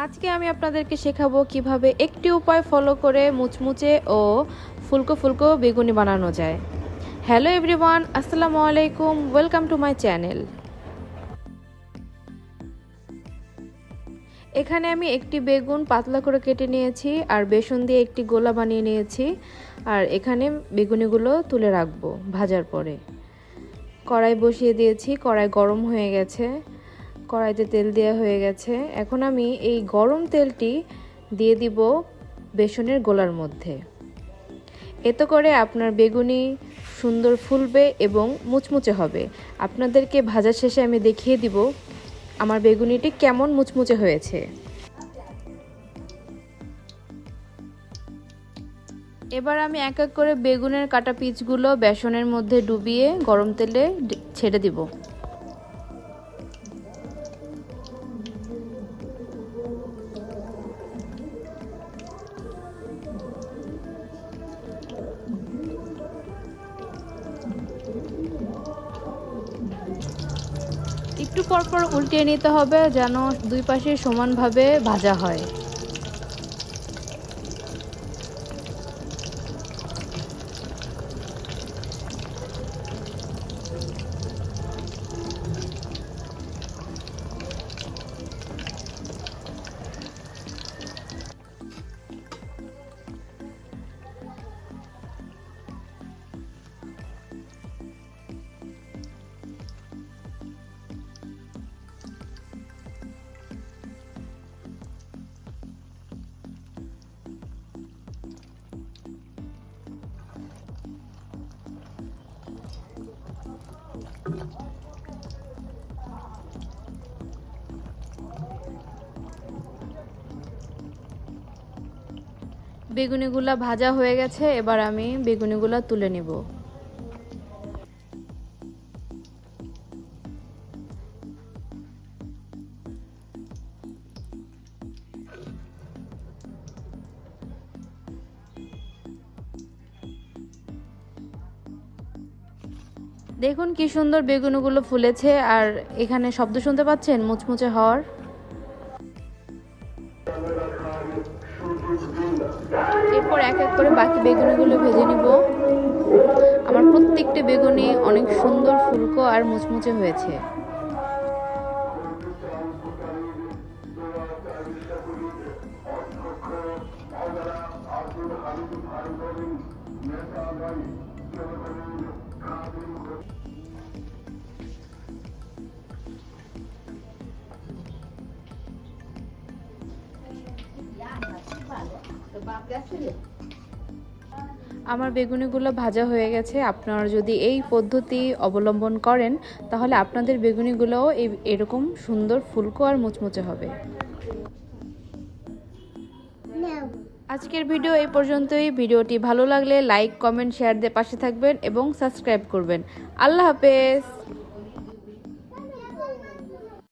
আজকে আমি আপনাদেরকে শেখাবো কিভাবে একটি উপায় ফলো করে মুচমুচে ও ফুলকো ফুলকো বেগুনি বানানো যায়। হ্যালো এভরিওয়ান, আসসালামু আলাইকুম, ওয়েলকাম টু মাই চ্যানেল। এখানে আমি একটি বেগুন পাতলা করে কেটে নিয়েছি আর বেসন দিয়ে একটি গোলা বানিয়ে নিয়েছি। আর এখানে বেগুনিগুলো তুলে রাখবো ভাজার পরে। কড়াই বসিয়ে দিয়েছি, কড়াই গরম হয়ে গেছে, কড়াইতে তেল দেওয়া হয়ে গেছে। এখন আমি এই গরম তেলটি দিয়ে দিব বেসনের গোলার মধ্যে। এতে করে আপনার বেগুনি সুন্দর ফুলবে এবং মুচমুচে হবে। আপনাদেরকে ভাজা শেষে আমি দেখিয়ে দিব আমার বেগুনিটি কেমন মুচমুচে হয়েছে। এবার আমি এক এক করে বেগুনের কাটা পিসগুলো বেসনের মধ্যে ডুবিয়ে গরম তেলে ছেড়ে দিব। একটু পরপর উল্টিয়ে নিতে হবে যেন দুই পাশে সমানভাবে ভাজা হয়। বেগুনিগুলা ভাজা হয়ে গেছে, এবার আমি বেগুনিগুলা তুলে নিব। দেখুন কি সুন্দর বেগুনিগুলো ফুলেছে, আর এখানে শব্দ শুনতে পাচ্ছেন মুচমুচে হওয়ার। এরপর এক এক করে বাকি বেগুনিগুলো ভেজে নিব। আমার প্রত্যেকটি বেগুনি অনেক সুন্দর ফুলকো আর মুচমুচে হয়েছে। আমার বেগুনিগুলো ভাজা হয়ে গেছে। আপনারা যদি এই পদ্ধতি অবলম্বন করেন তাহলে আপনাদের বেগুনিগুলোও এরকম সুন্দর ফুলকো আর মুচমুচে হবে। আজকের ভিডিও এই পর্যন্তই। ভিডিওটি ভালো লাগলে লাইক, কমেন্ট, শেয়ার দিয়ে পাশে থাকবেন এবং সাবস্ক্রাইব করবেন। আল্লাহ হাফেজ।